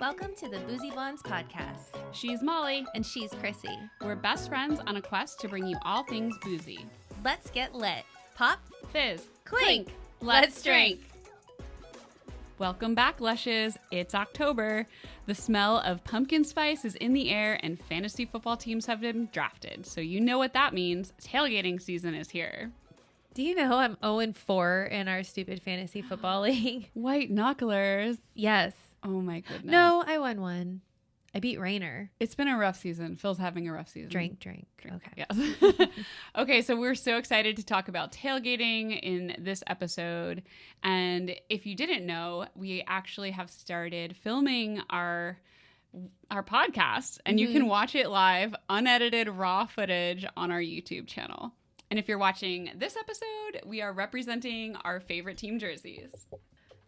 Welcome to the Boozy Blondes podcast. She's Molly. And she's Chrissy. We're best friends on a quest to bring you all things boozy. Let's get lit. Pop, Fizz, clink. Let's drink. Welcome back, Lushes. It's October. The smell of pumpkin spice is in the air and fantasy football teams have been drafted. So you know what that means. Tailgating season is here. Do you know I'm 0-4 in our stupid fantasy football league? White knucklers. Yes. Oh my goodness. No, I won one. I beat Rainer. It's been a rough season. Phil's having a rough season. Drink. Okay. Yes. Okay, so we're so excited to talk about tailgating in this episode. And if you didn't know, we actually have started filming our podcast, and you can watch it live, unedited raw footage on our YouTube channel. And if you're watching this episode, we are representing our favorite team jerseys.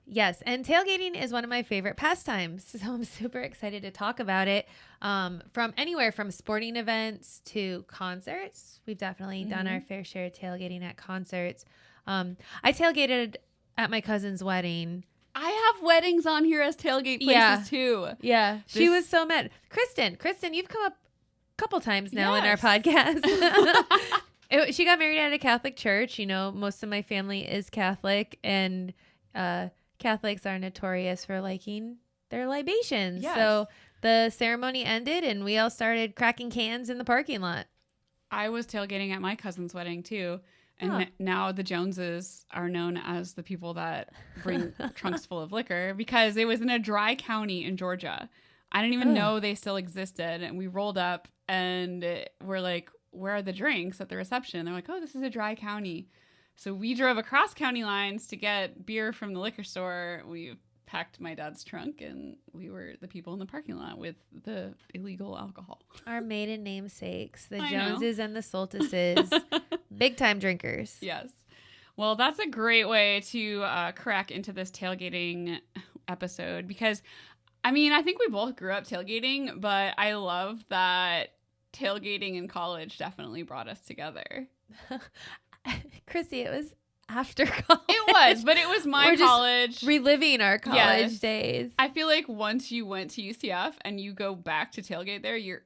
Yes, and tailgating is one of my favorite pastimes, so I'm super excited to talk about it. From anywhere from sporting events to concerts, we've definitely done our fair share of tailgating at concerts. I tailgated at my cousin's wedding. I have weddings on here as tailgate places too. Yeah, she was so mad. Kristen, you've come up a couple times now in our podcast. She got married at a Catholic church. You know, most of my family is Catholic, and Catholics are notorious for liking their libations. Yes. So the ceremony ended and we all started cracking cans in the parking lot. I was tailgating at my cousin's wedding too. And now the Joneses are known as the people that bring trunks full of liquor because it was in a dry county in Georgia. I didn't even know they still existed. And we rolled up and we're like, where are the drinks at the reception? And they're like, oh, this is a dry county. So we drove across county lines to get beer from the liquor store. We packed my dad's trunk, and we were the people in the parking lot with the illegal alcohol. Our maiden namesakes, the Joneses and the Soltices, big time drinkers. Yes. Well, that's a great way to crack into this tailgating episode because, I mean, I think we both grew up tailgating, but I love that tailgating in college definitely brought us together. Chrissy, it was after college. It was, but it was my college. Just reliving our college days. I feel like once you went to UCF and you go back to tailgate there, you're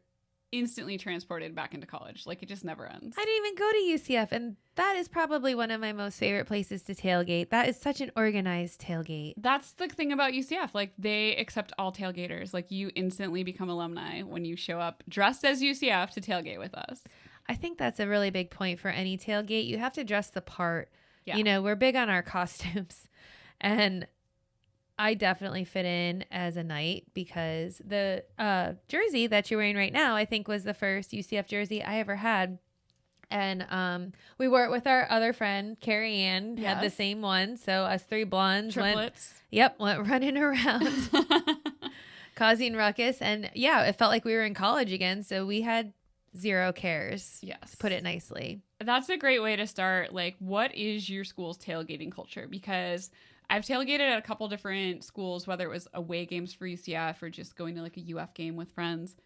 instantly transported back into college. Like, it just never ends. I didn't even go to UCF, and that is probably one of my most favorite places to tailgate. That is such an organized tailgate. That's the thing about UCF. Like, they accept all tailgaters. Like, you instantly become alumni when you show up dressed as UCF to tailgate with us. I think that's a really big point for any tailgate. You have to dress the part. Yeah. You know, we're big on our costumes. And I definitely fit in as a knight because the jersey that you're wearing right now, I think was the first UCF jersey I ever had. And we wore it with our other friend, Carrie Ann, had the same one. So us three blondes went running around, causing ruckus. And yeah, it felt like we were in college again. So we had zero cares. Yes. To put it nicely. That's a great way to start. Like, what is your school's tailgating culture? Because I've tailgated at a couple different schools, whether it was away games for UCF or just going to like a UF game with friends.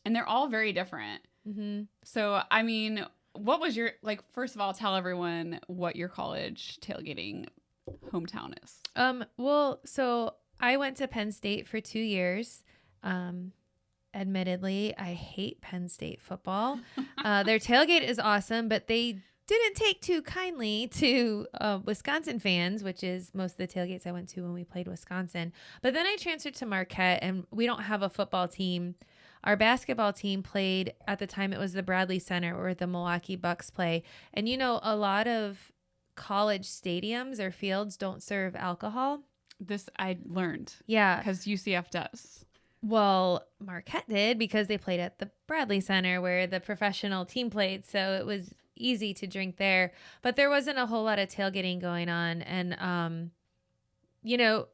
And they're all very different. Mm-hmm. So, I mean, what was your, like, first of all, tell everyone what your college tailgating hometown is. Well, so I went to Penn State for 2 years. Admittedly, I hate Penn State football. Their tailgate is awesome, but they didn't take too kindly to Wisconsin fans, which is most of the tailgates I went to when we played Wisconsin. But then I transferred to Marquette, and we don't have a football team. Our basketball team played, at the time it was the Bradley Center where the Milwaukee Bucks play. And, you know, a lot of college stadiums or fields don't serve alcohol. This I learned. Yeah. Because UCF does. Well, Marquette did because they played at the Bradley Center where the professional team played. So it was easy to drink there. But there wasn't a whole lot of tailgating going on. And, you know,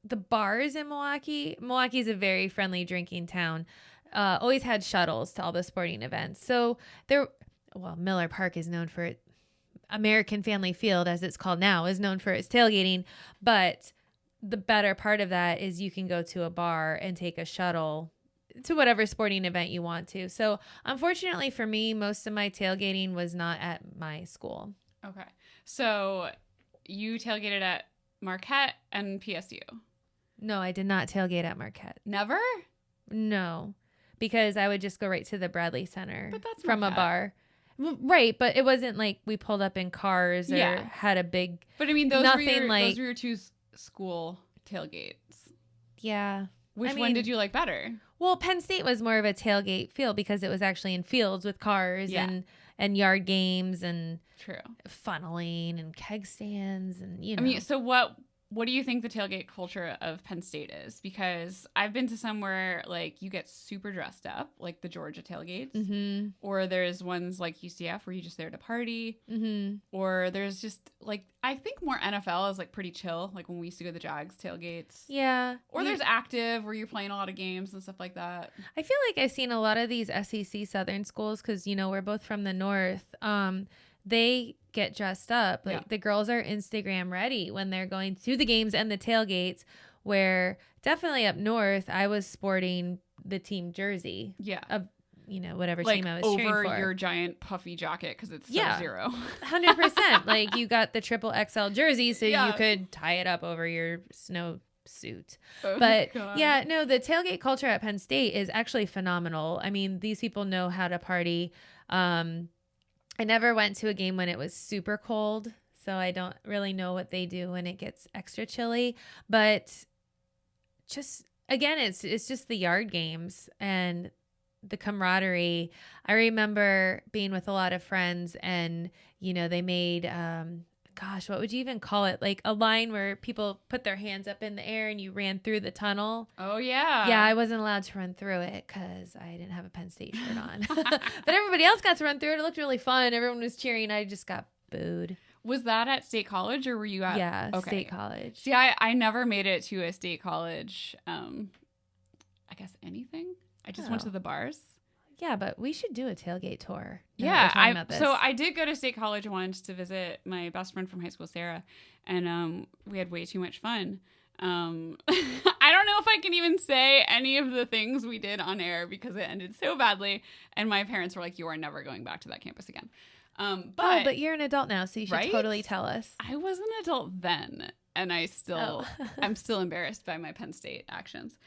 the bars in Milwaukee's a very friendly drinking town, always had shuttles to all the sporting events. So Miller Park is known for it. American Family Field, as it's called now, is known for its tailgating. But the better part of that is you can go to a bar and take a shuttle to whatever sporting event you want to. So unfortunately for me, most of my tailgating was not at my school. Okay. So you tailgated at Marquette and PSU. No, I did not tailgate at Marquette. Never? No, because I would just go right to the Bradley Center But that's from Marquette. a bar. Right, but it wasn't like we pulled up in cars or had a big. But I mean, those nothing were like those were your two school tailgates. Yeah. Which one did you like better? Well, Penn State was more of a tailgate feel because it was actually in fields with cars and yard games and funneling and keg stands and I mean, so what do you think the tailgate culture of Penn State is? Because I've been to somewhere like you get super dressed up, like the Georgia tailgates, or there's ones like UCF where you just there to party, or there's just like I think more NFL is like pretty chill, like when we used to go to the Jags tailgates. Yeah. Or there's active where you're playing a lot of games and stuff like that. I feel like I've seen a lot of these SEC Southern schools because we're both from the North. They get dressed up. Like the girls are Instagram ready when they're going to the games and the tailgates, where definitely up north, I was sporting the team jersey. Yeah. Of, whatever like team I was cheering for. Over your giant puffy jacket because it's Sub-Zero. 100%. Like you got the triple XL jersey so you could tie it up over your snow suit. But the tailgate culture at Penn State is actually phenomenal. I mean, these people know how to party. I never went to a game when it was super cold, so I don't really know what they do when it gets extra chilly. But just, again, it's just the yard games and the camaraderie. I remember being with a lot of friends and, they made, what would you even call it? Like a line where people put their hands up in the air and you ran through the tunnel. Oh, yeah. Yeah, I wasn't allowed to run through it because I didn't have a Penn State shirt on. But everybody else got to run through it. It looked really fun. Everyone was cheering. I just got booed. Was that at State College or were you at? Yeah, State College. See, I never made it to a State College, I guess anything. I just went to the bars. Yeah, but we should do a tailgate tour. Yeah, I did go to State College once to visit my best friend from high school, Sarah, and we had way too much fun. I don't know if I can even say any of the things we did on air because it ended so badly, and my parents were like, "You are never going back to that campus again." But you're an adult now, so you should totally tell us. I was an adult then, and I'm still embarrassed by my Penn State actions.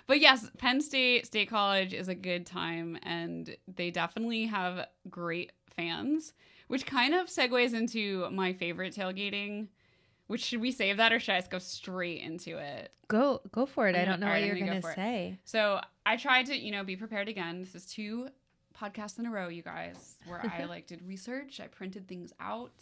But yes, Penn State College is a good time, and they definitely have great fans, which kind of segues into my favorite tailgating. Which, should we save that or should I just go straight into it? Go for it. I don't know what you're going to say. So I tried to, be prepared again. This is 2 podcasts in a row, you guys, where I did research. I printed things out,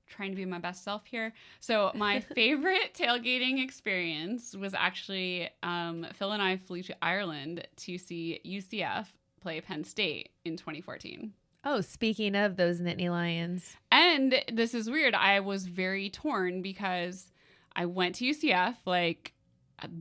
trying to be my best self here. So my favorite tailgating experience was actually Phil and I flew to Ireland to see UCF play Penn State in 2014. Oh, speaking of those Nittany Lions. And this is weird. I was very torn because I went to UCF,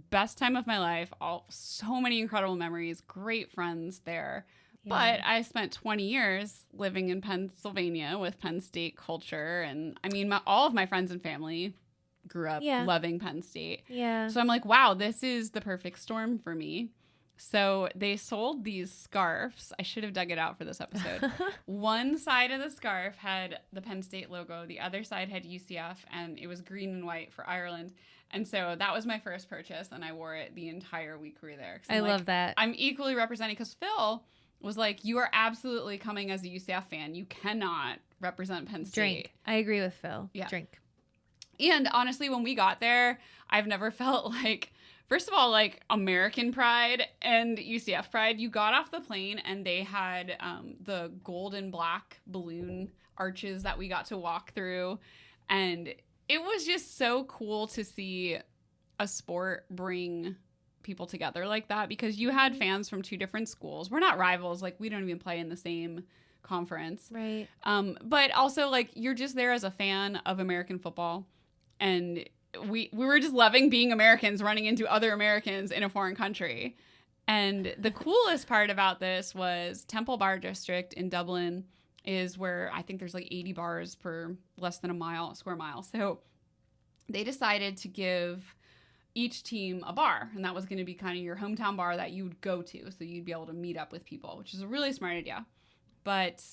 best time of my life, so many incredible memories, great friends there. Yeah. But I spent 20 years living in Pennsylvania with Penn State culture. And I mean, all of my friends and family grew up loving Penn State. Yeah. So I'm like, wow, this is the perfect storm for me. So they sold these scarves. I should have dug it out for this episode. One side of the scarf had the Penn State logo. The other side had UCF, and it was green and white for Ireland. And so that was my first purchase, and I wore it the entire week we were there. I love that. I'm equally representing, because Phil was like, you are absolutely coming as a UCF fan. You cannot represent Penn State. Drink. I agree with Phil. Yeah. Drink. And honestly, when we got there, I've never felt first of all, American pride and UCF pride. You got off the plane and they had the gold and black balloon arches that we got to walk through. And it was just so cool to see a sport bring people together like that, because you had fans from 2 different schools. We're not rivals. We don't even play in the same conference. Right. But also, you're just there as a fan of American football. And we were just loving being Americans, running into other Americans in a foreign country. And the coolest part about this was Temple Bar District in Dublin is where I think there's 80 bars per less than a square mile. So they decided to give each team a bar, and that was going to be kind of your hometown bar that you would go to, so you'd be able to meet up with people, which is a really smart idea. But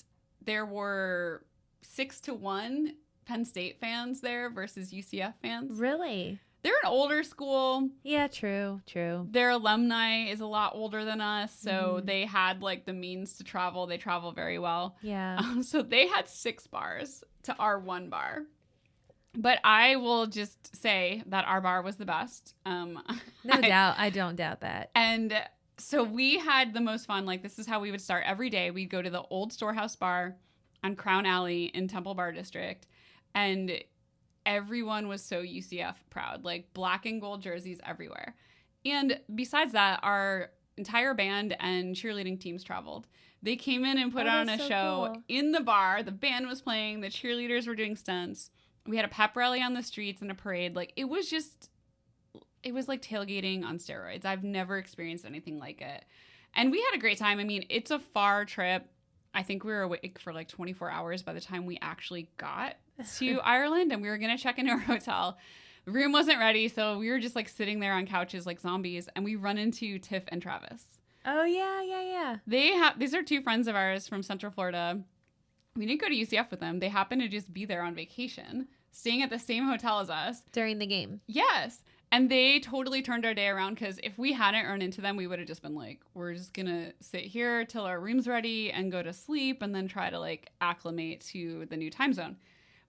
there were 6-1 Penn State fans there versus UCF fans. Really? they're an older school. Yeah, true. Their alumni is a lot older than us, so they had like the means to travel. They travel very well. Yeah. So they had 6 bars to our 1 bar. But I will just say that our bar was the best. No doubt. I don't doubt that. And so we had the most fun. Like, this is how we would start every day. We'd go to the old Storehouse Bar on Crown Alley in Temple Bar District. And everyone was so UCF proud, like black and gold jerseys everywhere. And besides that, our entire band and cheerleading teams traveled. They came in and put on a show in the bar. The band was playing. The cheerleaders were doing stunts. We had a pep rally on the streets and a parade. Like, it was like tailgating on steroids. I've never experienced anything like it. And we had a great time. I mean, it's a far trip. I think we were awake for like 24 hours by the time we actually got to Ireland, and we were going to check into our hotel. The room wasn't ready, so we were just like sitting there on couches like zombies, and we run into Tiff and Travis. Oh, yeah. These are 2 friends of ours from Central Florida. We didn't go to UCF with them. They happened to just be there on vacation, staying at the same hotel as us. During the game. Yes. And they totally turned our day around, because if we hadn't run into them, we would have just been like, we're just going to sit here till our room's ready and go to sleep and then try to like acclimate to the new time zone.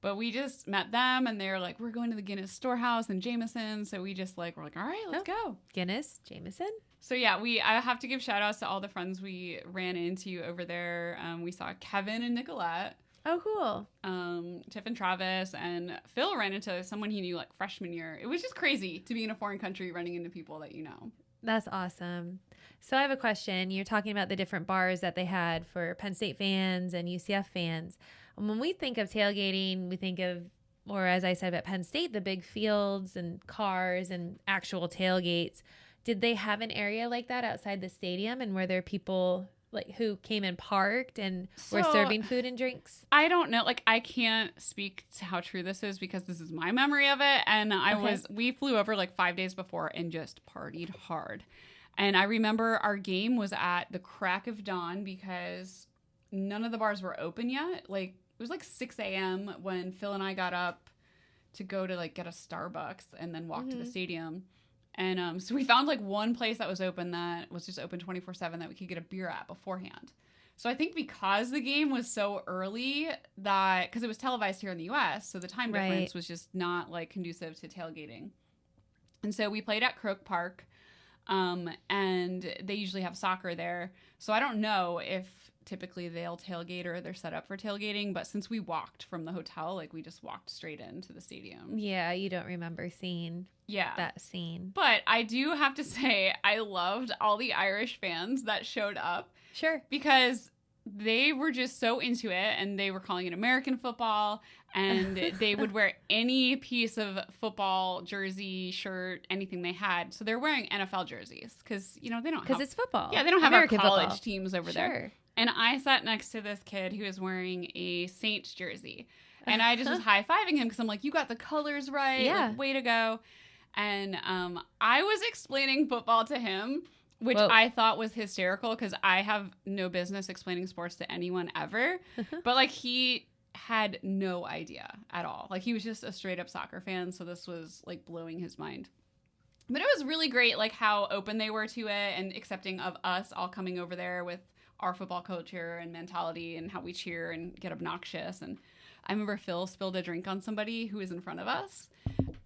But we just met them, and they were like, we're going to the Guinness Storehouse in Jameson. So we just like, we're like, all right, let's go. Guinness, Jameson. So yeah, I have to give shout outs to all the friends we ran into over there. We saw Kevin and Nicolette. Oh, cool. Tiff and Travis, and Phil ran into someone he knew like freshman year. It was just crazy to be in a foreign country running into people that you know. That's awesome. So I have a question. You're talking about the different bars that they had for Penn State fans and UCF fans. And when we think of tailgating, we think of, or as I said at Penn State, the big fields and cars and actual tailgates. Did they have an area like that outside the stadium? And were there people like who came and parked and were serving food and drinks? I don't know. Like, I can't speak to how true this is, because this is my memory of it. And we flew over like 5 days before and just partied hard. And I remember our game was at the crack of dawn, because none of the bars were open yet. Like, it was like 6 a.m. when Phil and I got up to go to like get a Starbucks and then walk to the stadium. And so we found like one place that was open that was just open 24/7 that we could get a beer at beforehand. So I think because the game was so early, that because it was televised here in the US, so the time difference was just not like conducive to tailgating. And so we played at Croke Park, and they usually have soccer there. So I don't know if typically they'll tailgate or they're set up for tailgating, but since we walked from the hotel, like we just walked straight into the stadium. Yeah, you don't remember seeing that scene. But I do have to say, I loved all the Irish fans that showed up. Sure. Because they were just so into it, and they were calling it American football, and they would wear any piece of football jersey, shirt, anything they had. So they're wearing NFL jerseys because, you know, they don't have... Because it's football. Yeah, they don't have American our college football. teams over there. And I sat next to this kid who was wearing a Saints jersey. And I just was high-fiving him because I'm like, you got the colors right. Yeah. Like, way to go. And I was explaining football to him, which I thought was hysterical because I have no business explaining sports to anyone ever. But, like, he had no idea at all. Like, he was just a straight-up soccer fan, so this was, like, blowing his mind. But it was really great, like, how open they were to it and accepting of us all coming over there with our football culture and mentality and how we cheer and get obnoxious. And I remember Phil spilled a drink on somebody who was in front of us.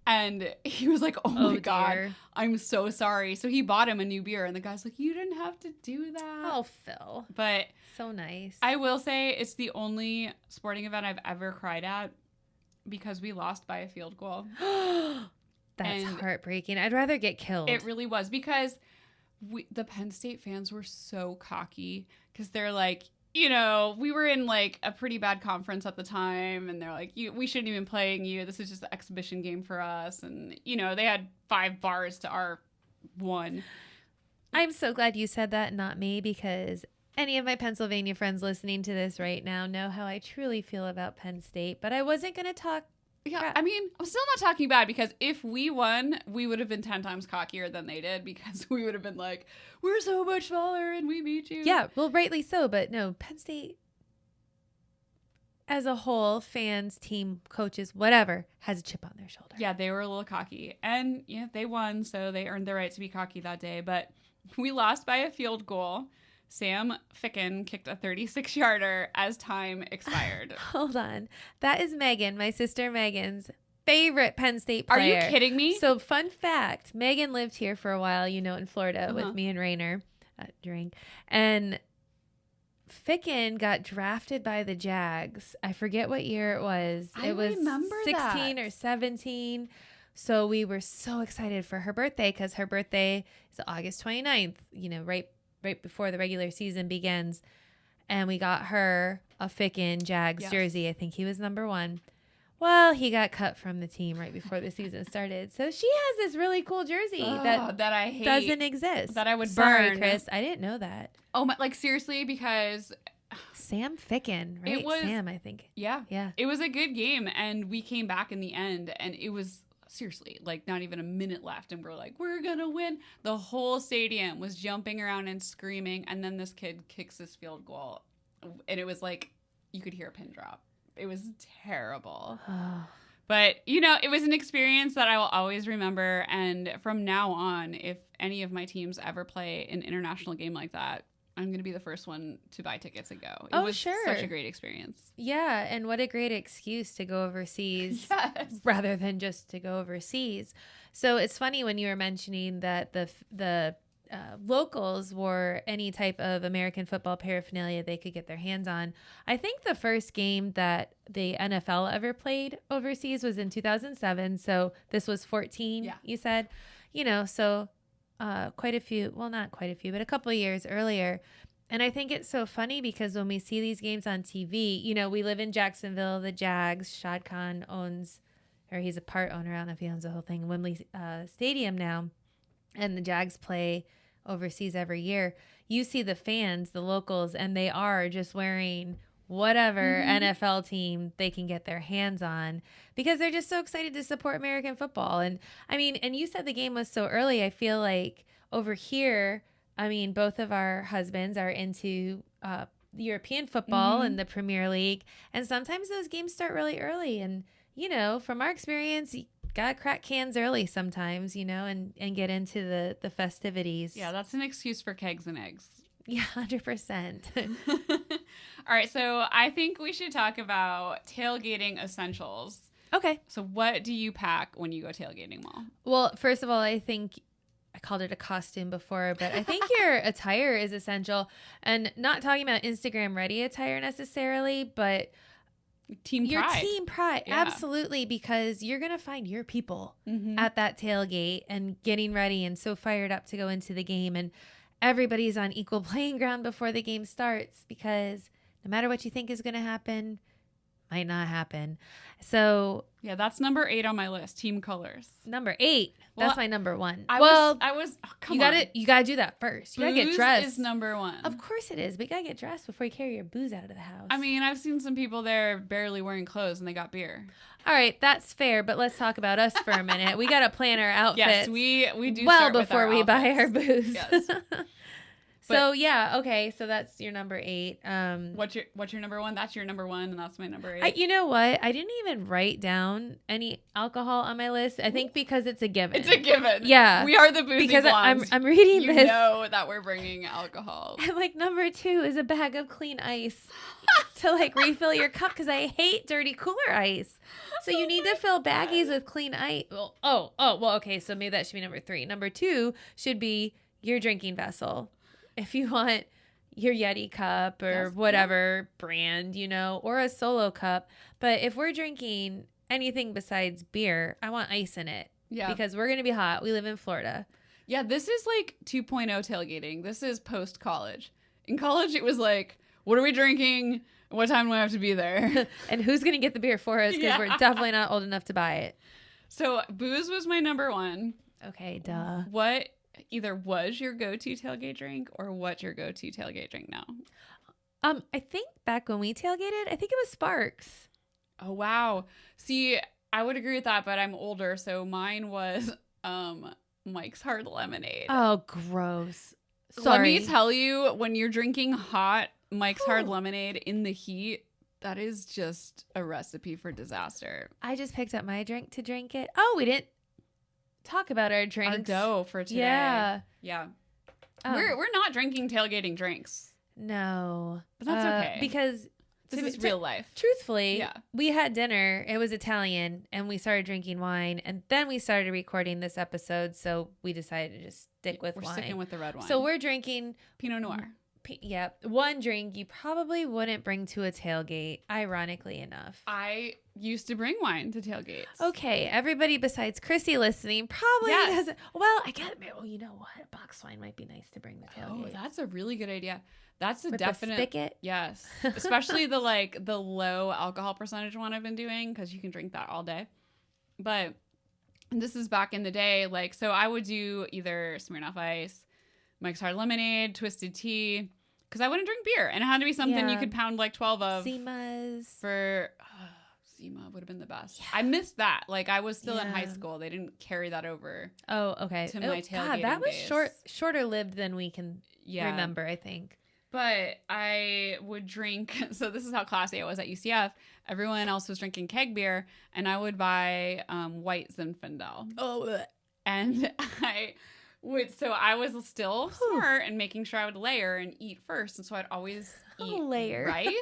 And he was like, oh my God, I'm so sorry. So he bought him a new beer. And the guy's like, you didn't have to do that. Oh, Phil. But so nice. I will say it's the only sporting event I've ever cried at because we lost by a field goal. That's heartbreaking. I'd rather get killed. It really was because the Penn State fans were so cocky because they're like, you know, we were in like a pretty bad conference at the time, and they're like, we shouldn't even be playing you. This is just an exhibition game for us. And, you know, they had 5 bars to our 1. I'm so glad you said that, not me, because any of my Pennsylvania friends listening to this right now know how I truly feel about Penn State. But I wasn't going to talk. Yeah, I mean, I'm still not talking bad because if we won, we would have been 10 times cockier than they did because we would have been like, we're so much smaller and we beat you. Yeah, well, rightly so. But no, Penn State, as a whole, fans, team, coaches, whatever, has a chip on their shoulder. Yeah, they were a little cocky. And yeah, they won, so they earned the right to be cocky that day. But we lost by a field goal. Sam Ficken kicked a 36-yarder as time expired. Hold on. That is Megan, my sister Megan's favorite Penn State player. Are you kidding me? So fun fact, Megan lived here for a while, in Florida with me and Rainer during. And Ficken got drafted by the Jags. I forget what year it was. I it was remember 16 that. or 17. So we were so excited for her birthday because her birthday is August 29th, right before the regular season begins. And we got her a Ficken Jags jersey. I think he was number 1. Well, he got cut from the team right before the season started. So she has this really cool jersey that I hate. doesn't exist. That I would Sorry, burn. Chris. I didn't know that. Oh, my, like seriously, because Sam Ficken, right? It was, Sam, I think. Yeah. Yeah. It was a good game, and we came back in the end, and it was seriously like not even a minute left, and we're like, we're going to win. The whole stadium was jumping around and screaming, and then this kid kicks this field goal, and it was like you could hear a pin drop. It was terrible. But, it was an experience that I will always remember. And from now on, if any of my teams ever play an international game like that, I'm going to be the first one to buy tickets and go. It was sure. Such a great experience. Yeah. And what a great excuse to go overseas Yes. rather than just to go overseas. So it's funny when you were mentioning that the locals wore any type of American football paraphernalia they could get their hands on. I think the first game that the NFL ever played overseas was in 2007. So this was 14, you said, so quite a few, well, not quite a few, but a couple of years earlier. And I think it's so funny because when we see these games on TV, we live in Jacksonville, the Jags, Shad Khan he's a part owner. I don't know if he owns the whole thing, Wembley Stadium now. And the Jags play overseas every year. You see the fans, the locals, and they are just wearing whatever NFL team they can get their hands on because they're just so excited to support American football. And and you said the game was so early. I feel like over here, both of our husbands are into European football and the Premier League. And sometimes those games start really early. And, from our experience, gotta crack cans early sometimes, and get into the festivities. Yeah, that's an excuse for kegs and eggs. Yeah, 100%. All right, so I think we should talk about tailgating essentials. Okay. So what do you pack when you go tailgating, Mal? Well, first of all, I think I called it a costume before, but I think your attire is essential. And not talking about Instagram ready attire necessarily, but Your team pride. Yeah. Absolutely, because you're going to find your people at that tailgate and getting ready and so fired up to go into the game. And everybody's on equal playing ground before the game starts because no matter what you think is going to happen, might not happen. So yeah, that's number 8 on my list. Team colors. Number 8. Well, that's my number 1. I was. Oh, come on. You gotta do that first. You gotta get dressed. Booze is number 1. Of course it is. But you gotta get dressed before you carry your booze out of the house. I've seen some people there barely wearing clothes and they got beer. All right, that's fair. But let's talk about us for a minute. We gotta plan our outfits. Yes, we do. Well start with before our we buy outfits. our booze. Yes. So yeah, okay. So that's your number 8. What's your number 1? That's your number 1, and that's my number 8. You know what? I didn't even write down any alcohol on my list. I think because it's a given. It's a given. Yeah, we are the Boozy because Blondes. I'm reading you this. You know that we're bringing alcohol. And like number 2 is a bag of clean ice to like refill your cup because I hate dirty cooler ice. So you need to fill baggies with clean ice. Well, okay. So maybe that should be number 3. Number 2 should be your drinking vessel. If you want your Yeti cup or whatever brand, or a Solo cup. But if we're drinking anything besides beer, I want ice in it. Yeah. Because we're going to be hot. We live in Florida. Yeah, this is like 2.0 tailgating. This is post-college. In college, it was like, what are we drinking? What time do I have to be there? And who's going to get the beer for us? Because we're definitely not old enough to buy it. So booze was my number 1. Okay, duh. What either was your go-to tailgate drink or what's your go-to tailgate drink now? I think back when we tailgated, I think it was Sparks. Oh, wow. See, I would agree with that, but I'm older, so mine was Mike's Hard Lemonade. Oh, gross. Sorry. Let me tell you, when you're drinking hot Mike's Hard Lemonade in the heat, That is just a recipe for disaster. I just picked up my drink to drink it. Oh, we didn't talk about our Our drinks. dough for today. Yeah. Yeah. Oh. We're not drinking tailgating drinks. No. But that's okay. Because This is real life. Truthfully, Yeah. we had dinner. It was Italian, and we started drinking wine, and then we started recording this episode, so we decided to just stick with We're wine. sticking with the red wine. So we're drinking Pinot Noir. one drink you probably wouldn't bring to a tailgate, ironically enough. I used to bring wine to tailgates. Okay, everybody besides Chrissy listening probably doesn't. Well, I get it. Oh, you know what? Box wine might be nice to bring to tailgate. Oh, that's a really good idea. That's a With definite the spigot. Yes. Especially the low alcohol percentage one I've been doing, because you can drink that all day. But this is back in the day, like, so I would do either Smirnoff Ice, Mike's Hard Lemonade, Twisted Tea, because I wouldn't drink beer, and it had to be something you could pound like 12 of. Zimas. For Zima would have been the best. Yeah. I missed that. Like, I was still in high Yeah. school. They didn't carry that over. Oh, okay. To my tailgating God, that was days. shorter lived than we can remember, I think. But I would drink, so this is how classy I was at UCF. Everyone else was drinking keg beer, and I would buy white Zinfandel. Oh, and I was still smart and making sure I would layer and eat first. And so I'd always eat layer. rice,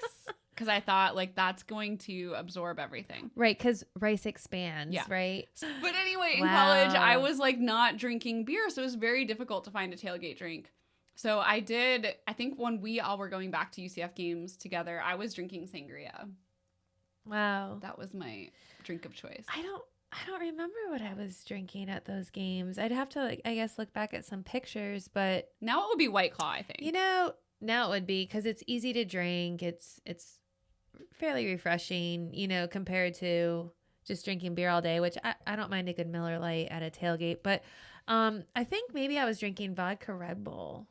because I thought, like, that's going to absorb everything. Right, because rice expands, right? But anyway, in Wow. college, I was, like, not drinking beer, so it was very difficult to find a tailgate drink. So I think when we all were going back to UCF games together, I was drinking sangria. Wow. That was my drink of choice. I don't remember what I was drinking at those games. I'd have to, like, I guess, look back at some pictures, but Now it would be White Claw, I think. you know, now it would be, because it's easy to drink. It's fairly refreshing, you know, compared to just drinking beer all day, which I don't mind a good Miller Lite at a tailgate. But I think maybe I was drinking vodka Red Bull.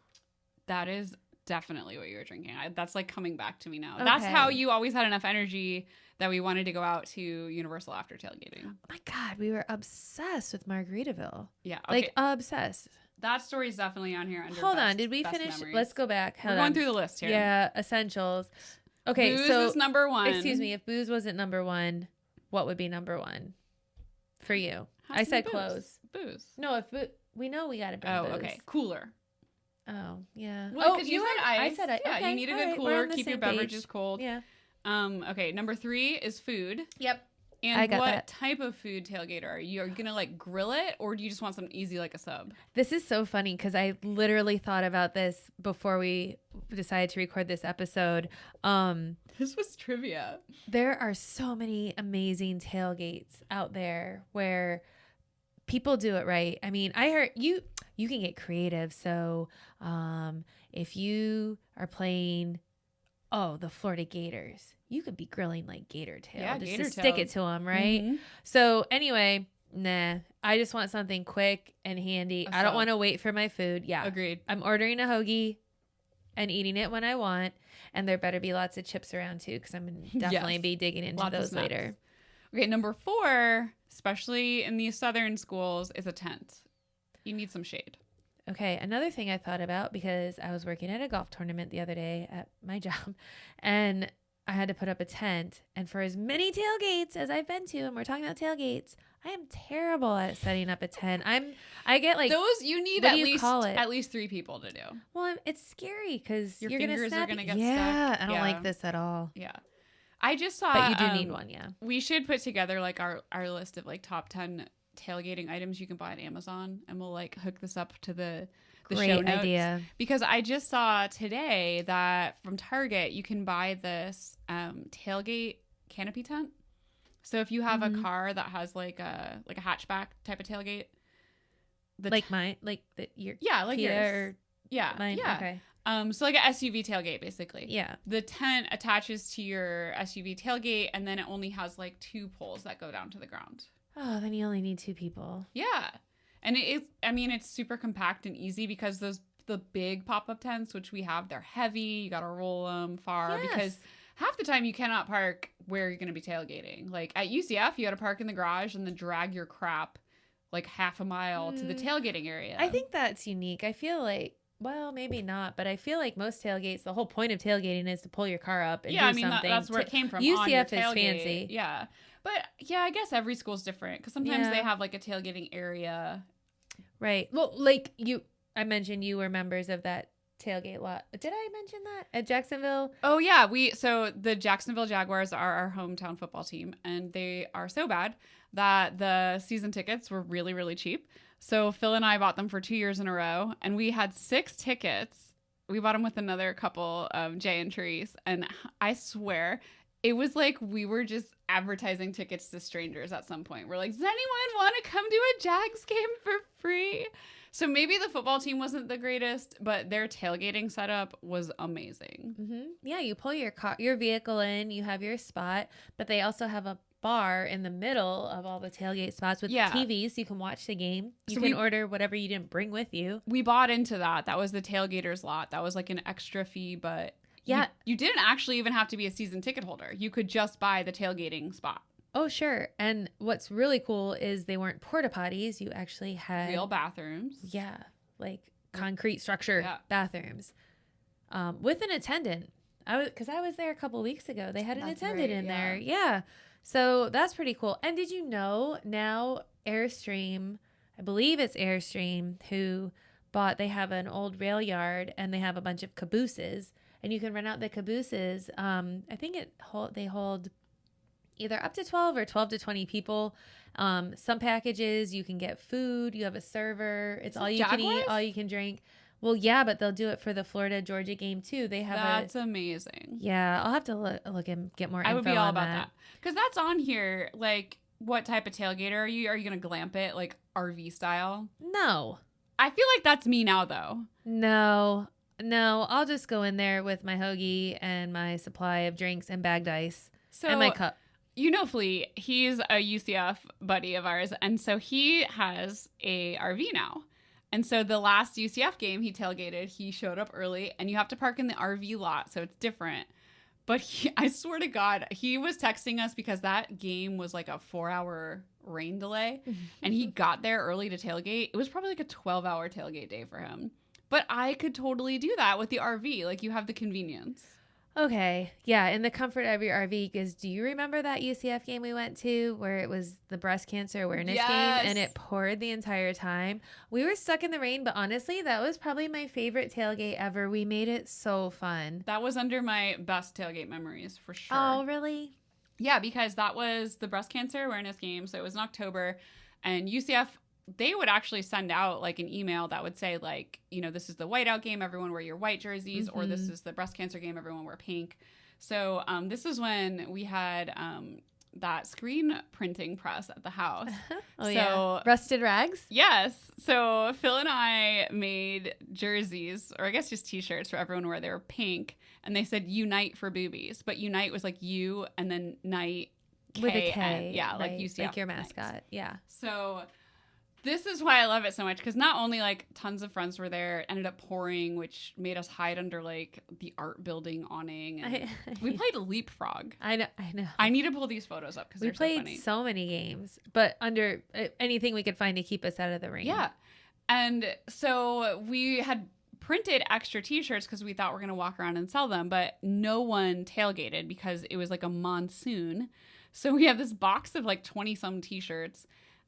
That is definitely what you were drinking. That's like coming back to me now. Okay. That's how you always had enough energy that we wanted to go out to Universal after tailgating. Oh my God, we were obsessed with Margaritaville. Yeah. Okay. Like, obsessed. That story's definitely on here. Under Hold best, on. Did we best finish? memories. Let's go back. We're going through the list here. Yeah, essentials. Okay, Booze so is number one. excuse me. If booze wasn't number one, what would be number one for you? Has I to be said booze. clothes. Booze. No, if we know we got to bring Oh, booze. okay. Cooler. Oh, yeah. Well, because you were- said ice. I said ice. Yeah, Okay, you need a all good right, we're cooler. on the Keep your same beverages page. cold. Yeah. Okay, number 3 is food. Yep. And I got what that. type of food tailgater are you? Are you gonna like grill it, or do you just want something easy like a sub? This is so funny because I literally thought about this before we decided to record this episode. This was trivia. There are so many amazing tailgates out there where people do it right. I mean, I heard you can get creative. So if you are playing, the Florida Gators, you could be grilling like gator tail, Yeah, just gator to stick tail. it to them, right? Mhm. So anyway, nah, I just want something quick and handy. I don't sub. want to wait for my food. Yeah. Agreed. I'm ordering a hoagie and eating it when I want. And there better be lots of chips around too, because I'm going to definitely Yes. be digging into Lots of those snacks. later. Okay, number 4, especially in these southern schools, is a tent. You need some shade. Okay, another thing I thought about, because I was working at a golf tournament the other day at my job, and I had to put up a tent. And for as many tailgates as I've been to, and we're talking about tailgates, I am terrible at setting up a tent. I get like Those you need what at do you least call it? at least 3 people to do. well, it's scary because Your you're gonna fingers are snap. gonna get yeah, stuck. I don't Yeah. like this at all. Yeah. I just saw But you do need one, yeah. We should put together like our list of like top 10 tailgating items you can buy on Amazon, and we'll like hook this up to the Great show notes. idea. Because I just saw today that from Target you can buy this tailgate canopy tent. So if you have a car that has like a hatchback type of tailgate, Like mine, like your like Kia yours. Yeah, mine. yeah. Okay. So like an SUV tailgate basically. Yeah. The tent attaches to your SUV tailgate, and then it only has like 2 poles that go down to the ground. Oh, then you only need 2 people. Yeah. And it's super compact and easy, because the big pop-up tents, which we have, they're heavy. You got to roll them far, Yes. because half the time you cannot park where you're going to be tailgating. Like at UCF, you got to park in the garage and then drag your crap like half a mile to the tailgating area. I think that's unique. I feel like Well, maybe not, but I feel like most tailgates, the whole point of tailgating is to pull your car up and Yeah, do I mean, something. that's where it came from. On your UCF is tailgate. fancy. Yeah. But yeah, I guess every school's different because sometimes they have like a tailgating area. Right. Well, like I mentioned you were members of that tailgate lot. Did I mention that at Jacksonville? Oh yeah, so the Jacksonville Jaguars are our hometown football team, and they are so bad that the season tickets were really, really cheap. So Phil and I bought them for 2 years in a row, and we had 6 tickets. We bought them with another couple, Jay and Therese, and I swear it was like we were just advertising tickets to strangers at some point. We're like, does anyone want to come to a Jags game for free? So maybe the football team wasn't the greatest, but their tailgating setup was amazing. Mm-hmm. Yeah, you pull your vehicle in, you have your spot, but they also have a bar in the middle of all the tailgate spots with TVs, so you can watch the game. You can order whatever you didn't bring with you. We bought into that. That was the tailgaters lot. That was like an extra fee, but you didn't actually even have to be a season ticket holder. You could just buy the tailgating spot. Oh, sure. And what's really cool is they weren't porta potties. You actually had real bathrooms. Yeah, like concrete structure bathrooms with an attendant. I was there a couple weeks ago. They had an attendant in there. Yeah. So that's pretty cool. And did you know now Airstream, I believe it's Airstream, they have an old rail yard and they have a bunch of cabooses and you can rent out the cabooses. I think they hold either up to 12 or 12 to 20 people. Some packages, you can get food. You have a server. It's all you can eat, all you can drink. Well, yeah, but they'll do it for the Florida-Georgia game, too. That's amazing. Yeah, I'll have to look and get more info on that. I would be all about that. Because that's on here. Like, what type of tailgater are you? Are you going to glamp it, like, RV style? No. I feel like that's me now, though. No, I'll just go in there with my hoagie and my supply of drinks and bagged ice and my cup. You know Flea, he's a UCF buddy of ours, and so he has a RV now. And so the last UCF game he tailgated, he showed up early, and you have to park in the RV lot, so it's different. But I swear to God, he was texting us because that game was like a 4-hour rain delay, and he got there early to tailgate. It was probably like a 12-hour tailgate day for him. But I could totally do that with the RV. Like, you have the convenience. Okay. Yeah. In the comfort of your RV. Because do you remember that UCF game we went to where it was the breast cancer awareness game and it poured the entire time? We were stuck in the rain, but honestly, that was probably my favorite tailgate ever. We made it so fun. That was under my best tailgate memories for sure. Oh, really? Yeah, because that was the breast cancer awareness game. So it was in October, and UCF, they would actually send out like an email that would say like, you know, this is the whiteout game, everyone wear your white jerseys, or this is the breast cancer game, everyone wear pink. So this is when we had that screen printing press at the house. Yeah. Rusted rags? Yes. So Phil and I made jerseys, or I guess just t-shirts for everyone where they were pink, and they said Unite for Boobies, but Unite was like U and then Night with a K. Yeah, right. like UCF. Like your mascot. Yeah. So this is why I love it so much, because not only like tons of friends were there, it ended up pouring, which made us hide under like the art building awning. And we played Leapfrog. I know. I need to pull these photos up because they're so funny. We played so many games, but under anything we could find to keep us out of the rain. Yeah. And so we had printed extra t-shirts because we thought we're going to walk around and sell them, but no one tailgated because it was like a monsoon. So we have this box of like 20 some t-shirts,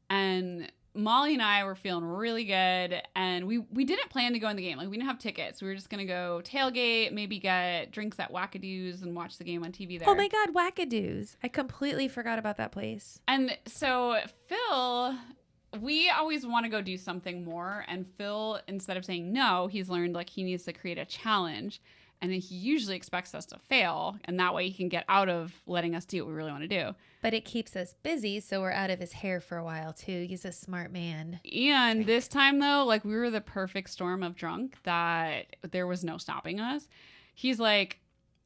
and Molly and I were feeling really good, and we didn't plan to go in the game. Like, we didn't have tickets. We were just going to go tailgate, maybe get drinks at Wackadoos and watch the game on TV there. Oh my God, Wackadoos. I completely forgot about that place. And so Phil, we always want to go do something more, and Phil, instead of saying no, he's learned like he needs to create a challenge. And then he usually expects us to fail, and that way he can get out of letting us do what we really want to do. But it keeps us busy, so we're out of his hair for a while, too. He's a smart man. And this time, though, like, we were the perfect storm of drunk that there was no stopping us. He's like,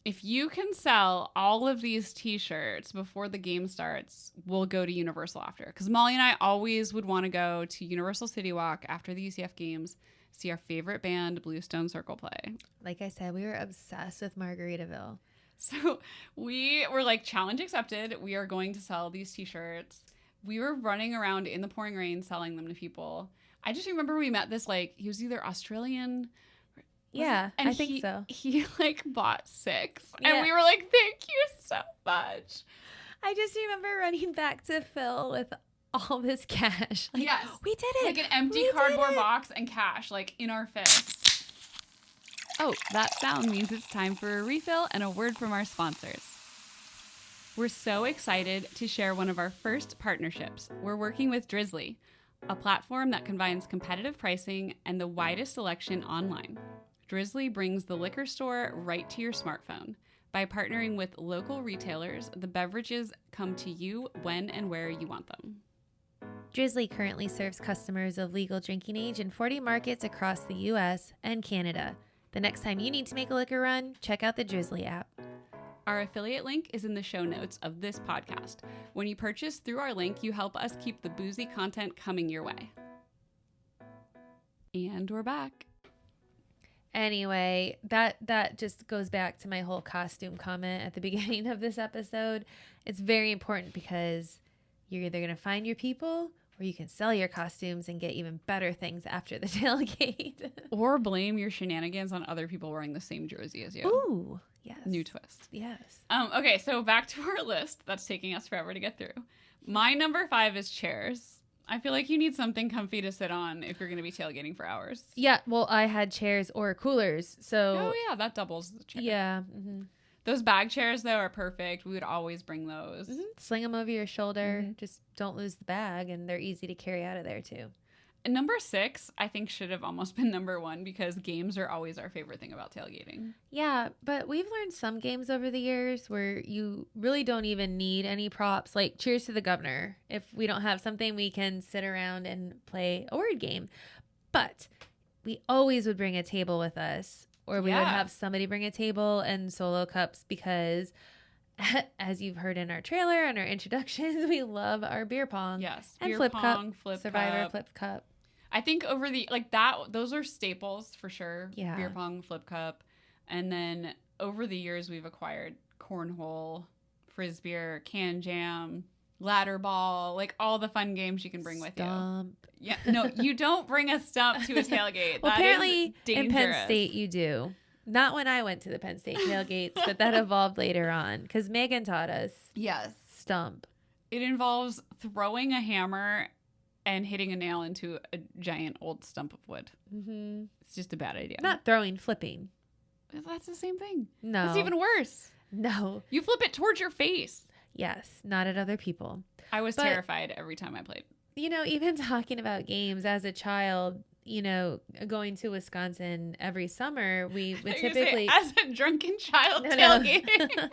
if you can sell all of these t-shirts before the game starts, we'll go to Universal after. Because Molly and I always would want to go to Universal City Walk after the UCF games, see our favorite band, Bluestone Circle, play. Like I said, we were obsessed with Margaritaville. So we were like, challenge accepted. We are going to sell these t-shirts. We were running around in the pouring rain selling them to people. I just remember we met this, like, he was either Australian Yeah, And I think so. He like bought 6, Yeah. and we were like, "Thank you so much." I just remember running back to Phil with all this cash. Like, yes, we did it. Like an empty cardboard box and cash, like in our fists. Oh, that sound means it's time for a refill and a word from our sponsors. We're so excited to share one of our first partnerships. We're working with Drizzly, a platform that combines competitive pricing and the widest selection online. Drizzly brings the liquor store right to your smartphone. By partnering with local retailers, the beverages come to you when and where you want them. Drizzly currently serves customers of legal drinking age in 40 markets across the U.S. and Canada. The next time you need to make a liquor run, check out the Drizzly app. Our affiliate link is in the show notes of this podcast. When you purchase through our link, you help us keep the boozy content coming your way. And we're back. Anyway, that just goes back to my whole costume comment at the beginning of this episode. It's very important because you're either going to find your people or you can sell your costumes and get even better things after the tailgate. Or blame your shenanigans on other people wearing the same jersey as you. Ooh, yes. New twist. Yes. Okay, so back to our list. That's taking us forever to get through. My number 5 is chairs. I feel like you need something comfy to sit on if you're going to be tailgating for hours. Yeah, well, I had chairs or coolers, so... Oh, yeah, that doubles the chair. Yeah. Mm-hmm. Those bag chairs, though, are perfect. We would always bring those. Mm-hmm. Sling them over your shoulder. Mm-hmm. Just don't lose the bag, and they're easy to carry out of there, too. And number 6, I think, should have almost been number 1 because games are always our favorite thing about tailgating. Yeah, but we've learned some games over the years where you really don't even need any props. Like Cheers to the Governor. If we don't have something, we can sit around and play a word game. But we always would bring a table with us, or we would have somebody bring a table and solo cups because... as you've heard in our trailer and our introductions, we love our beer pong. Yes. And beer flip pong, cup. flip Survivor, cup. flip cup. I think over the, like that, those are staples for sure. Yeah. Beer pong, flip cup. And then over the years, we've acquired cornhole, frisbee, can jam, ladder ball, like all the fun games you can bring with you. Stump. Yeah. No, you don't bring a stump to a tailgate. Well, that apparently is dangerous. in Penn State you do. Not when I went to the Penn State tailgates, but that evolved later on because Megan taught us. Yes. Stump. It involves throwing a hammer and hitting a nail into a giant old stump of wood. Mm-hmm. It's just a bad idea. Not throwing, flipping. That's the same thing. No. It's even worse. No. You flip it towards your face. Yes. Not at other people. I was terrified every time I played. You know, even talking about games as a child, you know, going to Wisconsin every summer, we would typically... as a drunken child tailgating. No.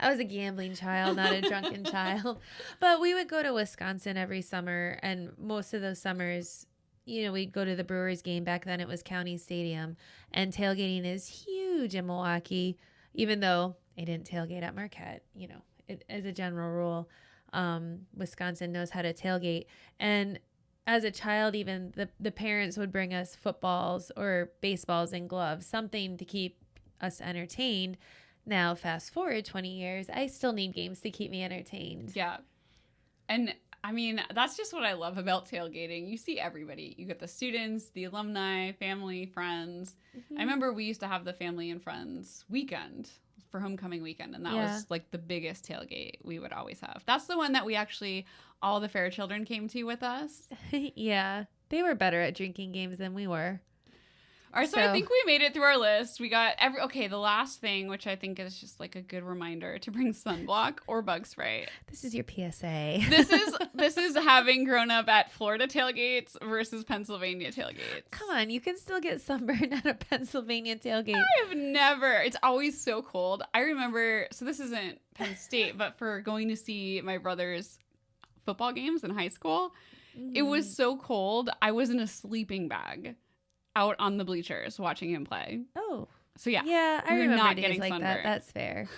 I was a gambling child, not a drunken child. But we would go to Wisconsin every summer, and most of those summers, you know, we'd go to the Brewers game. Back then it was County Stadium, and tailgating is huge in Milwaukee, even though I didn't tailgate at Marquette, you know, as a general rule. Wisconsin knows how to tailgate. And as a child, even the parents would bring us footballs or baseballs and gloves, something to keep us entertained. Now, fast forward 20 years, I still need games to keep me entertained. Yeah. And I mean, that's just what I love about tailgating. You see everybody. You get the students, the alumni, family, friends. Mm-hmm. I remember we used to have the family and friends weekend for homecoming weekend, and that was like the biggest tailgate we would always have. That's the one that we actually, all the fair children came to with us. Yeah. They were better at drinking games than we were. All right, so I think we made it through our list. We got the last thing, which I think is just like a good reminder to bring sunblock or bug spray. This is your PSA. This is having grown up at Florida tailgates versus Pennsylvania tailgates. Come on, you can still get sunburned at a Pennsylvania tailgate. I have never. It's always so cold. I remember, so this isn't Penn State, but for going to see my brother's football games in high school, it was so cold. I was in a sleeping bag out on the bleachers watching him play. Oh. So yeah. Yeah, I remember not days like that. That's fair.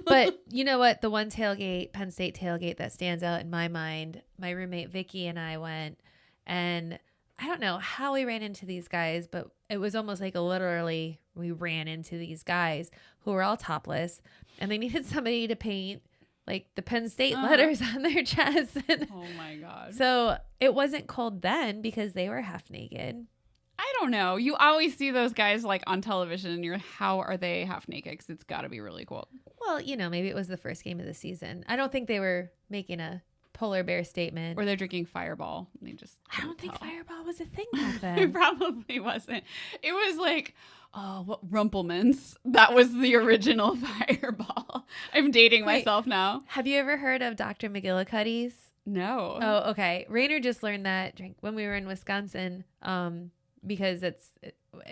But you know what? The one tailgate, Penn State tailgate that stands out in my mind, my roommate Vicky and I went, and I don't know how we ran into these guys, but it was almost like literally we ran into these guys who were all topless, and they needed somebody to paint like the Penn State letters on their chest. Oh my God. So it wasn't cold then because they were half naked. I don't know. You always see those guys like on television and you're, how are they half naked? Because it's got to be really cool. Well, maybe it was the first game of the season. I don't think they were making a polar bear statement. Or they're drinking Fireball. They just I don't think tell. Fireball was a thing back It then. probably wasn't. It was like, what Rumplemans. That was the original Fireball. I'm dating myself now. Have you ever heard of Dr. McGillicuddy's? No. Oh, okay. Rainer just learned that drink when we were in Wisconsin, because it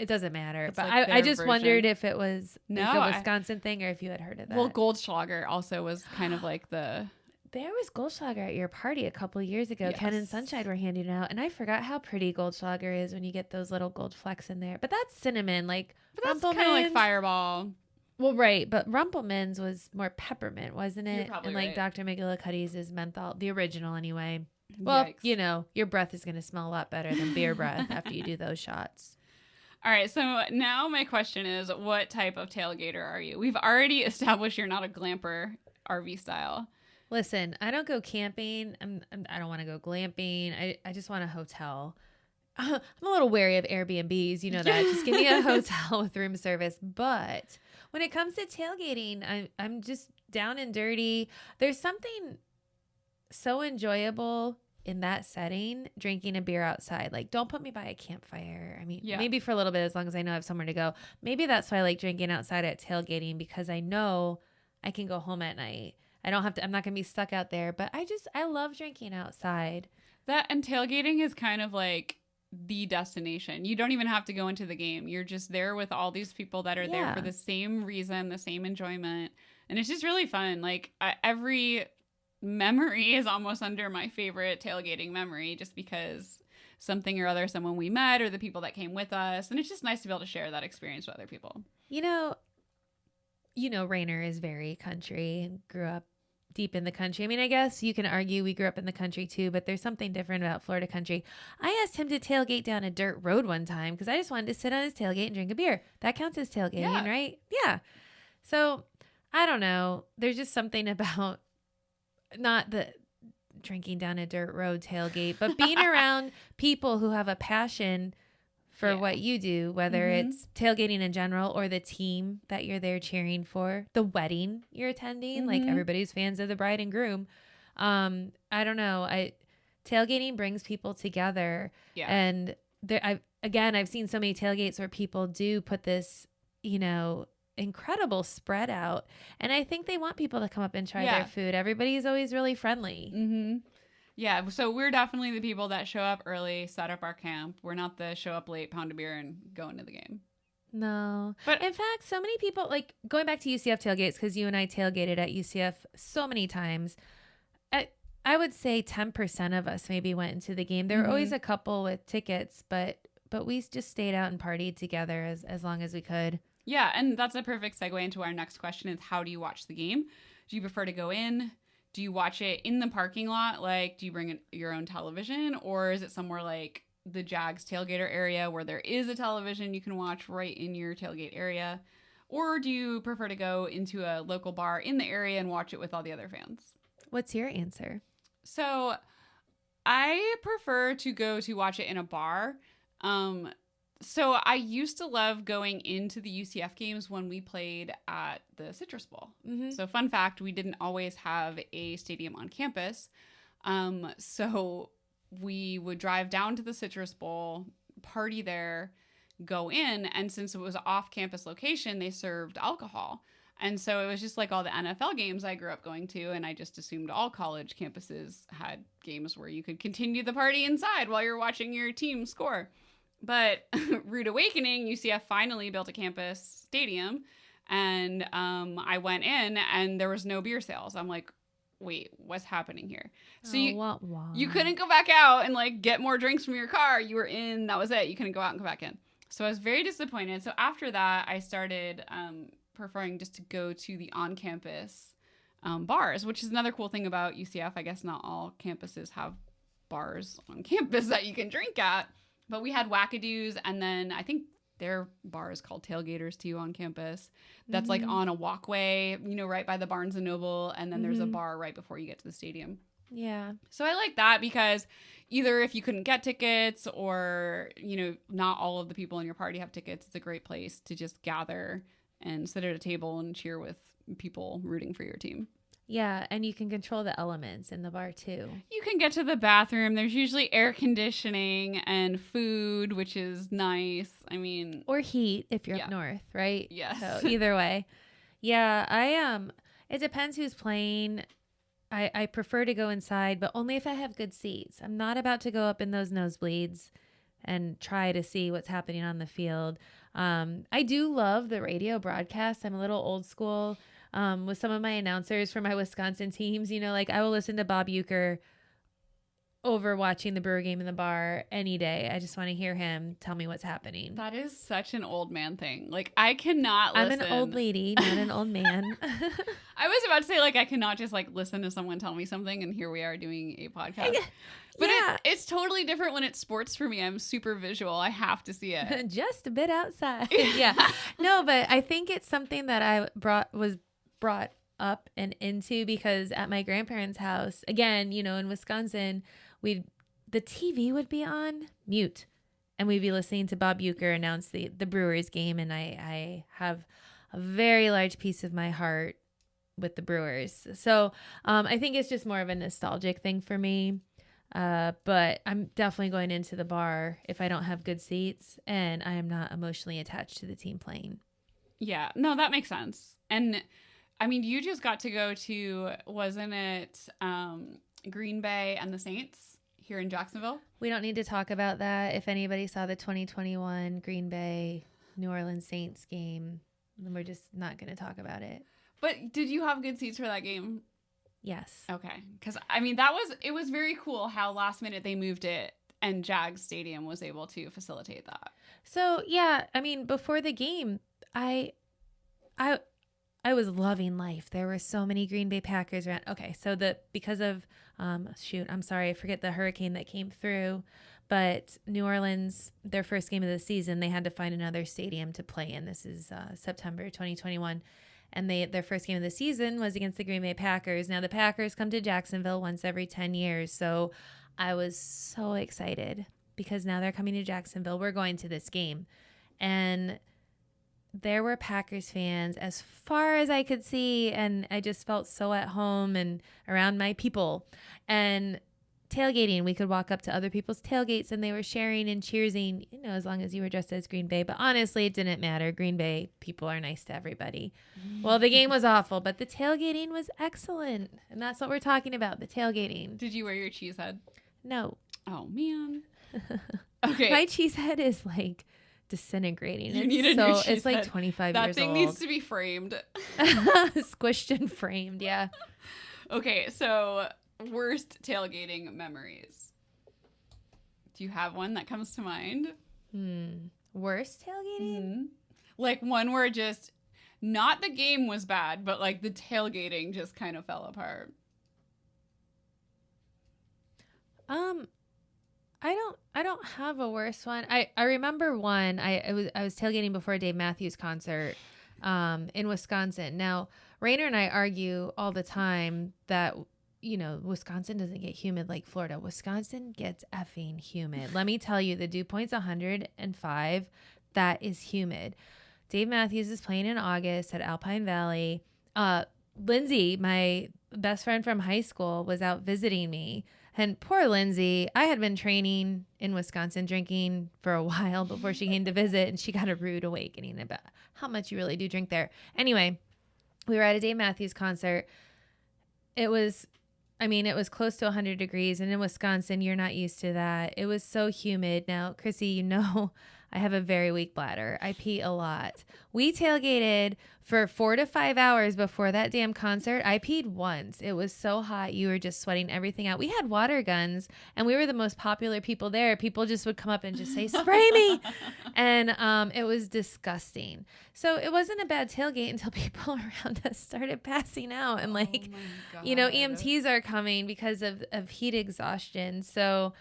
doesn't matter. It's but like I their just wondered if it was like No, a Wisconsin thing or if you had heard of that. Well, Goldschlager also was kind of like the... There was Goldschlager at your party a couple of years ago. Yes. Ken and Sunshine were handing it out, and I forgot how pretty Goldschlager is when you get those little gold flecks in there. But that's cinnamon, like But that's kind of like Fireball. Well, right, but Rumpleman's was more peppermint, wasn't it? You're probably and like right. Dr. McGillicuddy's is menthol, the original anyway. Well, Yikes. your breath is going to smell a lot better than beer breath after you do those shots. All right, so now my question is, what type of tailgater are you? We've already established you're not a glamper RV style. Listen, I don't go camping. I don't want to go glamping. I just want a hotel. I'm a little wary of Airbnbs. You know that. Just give me a hotel with room service. But when it comes to tailgating, I'm just down and dirty. There's something so enjoyable in that setting, drinking a beer outside. Like, don't put me by a campfire. I mean, maybe for a little bit, as long as I know I have somewhere to go. Maybe that's why I like drinking outside at tailgating, because I know I can go home at night. I'm not going to be stuck out there, but I love drinking outside. That and tailgating is kind of like the destination. You don't even have to go into the game. You're just there with all these people that are there for the same reason, the same enjoyment. And it's just really fun. Like every memory is almost under my favorite tailgating memory, just because something or other, someone we met or the people that came with us. And it's just nice to be able to share that experience with other people. Rainer is very country and grew up deep in the country. I mean, I guess you can argue we grew up in the country too, but there's something different about Florida country. I asked him to tailgate down a dirt road one time because I just wanted to sit on his tailgate and drink a beer. That counts as tailgating, right? Yeah. So I don't know. There's just something about not the drinking down a dirt road tailgate, but being around people who have a passion for what you do, whether it's tailgating in general or the team that you're there cheering for, the wedding you're attending, like everybody's fans of the bride and groom. I don't know. Tailgating brings people together. Yeah. And I've seen so many tailgates where people do put this, incredible spread out. And I think they want people to come up and try their food. Everybody's always really friendly. Mm-hmm. Yeah, so we're definitely the people that show up early, set up our camp. We're not the show up late, pound a beer, and go into the game. No. But in fact, so many people, like going back to UCF tailgates, because you and I tailgated at UCF so many times, I would say 10% of us maybe went into the game. There were always a couple with tickets, but we just stayed out and partied together as long as we could. Yeah, and that's a perfect segue into our next question is, how do you watch the game? Do you prefer to go in? Do you watch it in the parking lot? Like, do you bring your own television? Or is it somewhere like the Jags tailgater area where there is a television you can watch right in your tailgate area? Or do you prefer to go into a local bar in the area and watch it with all the other fans? What's your answer? So I prefer to go to watch it in a bar. So I used to love going into the UCF games when we played at the Citrus Bowl. Mm-hmm. So fun fact, we didn't always have a stadium on campus. So we would drive down to the Citrus Bowl, party there, go in. And since it was an off-campus location, they served alcohol. And so it was just like all the NFL games I grew up going to. And I just assumed all college campuses had games where you could continue the party inside while you're watching your team score. But rude awakening, UCF finally built a campus stadium, and I went in, and there was no beer sales. I'm like, wait, what's happening here? So you couldn't go back out and like get more drinks from your car. You were in, that was it. You couldn't go out and come back in. So I was very disappointed. So after that, I started preferring just to go to the on-campus bars, which is another cool thing about UCF. I guess not all campuses have bars on campus that you can drink at. But we had Wackadoos, and then I think their bar is called Tailgaters too on campus. That's like on a walkway, right by the Barnes & Noble, and then there's a bar right before you get to the stadium. Yeah. So I like that because either if you couldn't get tickets or, not all of the people in your party have tickets, it's a great place to just gather and sit at a table and cheer with people rooting for your team. Yeah, and you can control the elements in the bar too. You can get to the bathroom. There's usually air conditioning and food, which is nice. I mean, or heat if you're up north, right? Yes. So either way. Yeah, it depends who's playing. I prefer to go inside, but only if I have good seats. I'm not about to go up in those nosebleeds and try to see what's happening on the field. I do love the radio broadcast. I'm a little old school with some of my announcers for my Wisconsin teams. Like I will listen to Bob Uecker over watching the Brewer game in the bar any day. I just want to hear him tell me what's happening. That is such an old man thing. Like I cannot listen. I'm an old lady, not an old man. I was about to say like I cannot just like listen to someone tell me something, and here we are doing a podcast. But it's totally different when it's sports for me. I'm super visual. I have to see it. Just a bit outside. Yeah. No, but I think it's something that I was brought up and into because at my grandparents' house, again, in Wisconsin, the TV would be on mute and we'd be listening to Bob Uecker announce the Brewers game. And I have a very large piece of my heart with the Brewers. So I think it's just more of a nostalgic thing for me. But I'm definitely going into the bar if I don't have good seats and I am not emotionally attached to the team playing. Yeah, no, that makes sense. And I mean, you just got to go to, wasn't it Green Bay and the Saints here in Jacksonville? We don't need to talk about that. If anybody saw the 2021 Green Bay New Orleans Saints game, then we're just not going to talk about it. But did you have good seats for that game? Yes. Okay. Because, I mean, it was very cool how last minute they moved it and Jags Stadium was able to facilitate that. So, yeah, I mean, before the game, I was loving life. There were so many Green Bay Packers around. Okay, so because of, I'm sorry, I forget the hurricane that came through, but New Orleans, their first game of the season, they had to find another stadium to play in. This is September 2021. And their first game of the season was against the Green Bay Packers. Now, the Packers come to Jacksonville once every 10 years. So I was so excited because now they're coming to Jacksonville. We're going to this game. And there were Packers fans as far as I could see. And I just felt so at home and around my people. And tailgating, we could walk up to other people's tailgates and they were sharing and cheersing, as long as you were dressed as Green Bay. But honestly, it didn't matter. Green Bay people are nice to everybody. Well, the game was awful, but the tailgating was excellent. And that's what we're talking about, the tailgating. Did you wear your cheese head? No. Oh, man. Okay. My cheese head is like disintegrating. You need a new cheese it's like head. 25 that years thing old. needs to be framed. Squished and framed, yeah. Okay, so worst tailgating memories. Do you have one that comes to mind? Worst tailgating? Mm-hmm. Like one where just not the game was bad, but like the tailgating just kind of fell apart. I don't have a worse one. I remember one. I was tailgating before a Dave Matthews concert in Wisconsin. Now, Rainer and I argue all the time that Wisconsin doesn't get humid like Florida. Wisconsin gets effing humid. Let me tell you, the dew point's 105. That is humid. Dave Matthews is playing in August at Alpine Valley. Lindsay, my best friend from high school, was out visiting me. And poor Lindsay, I had been training in Wisconsin, drinking for a while before she came to visit, and she got a rude awakening about how much you really do drink there. Anyway, we were at a Dave Matthews concert. It was close to 100 degrees, and in Wisconsin, you're not used to that. It was so humid. Now, Chrissy, I have a very weak bladder. I pee a lot. We tailgated for 4 to 5 hours before that damn concert. I peed once. It was so hot. You were just sweating everything out. We had water guns, and we were the most popular people there. People just would come up and just say, spray me. And it was disgusting. So it wasn't a bad tailgate until people around us started passing out. And EMTs are coming because of heat exhaustion. So,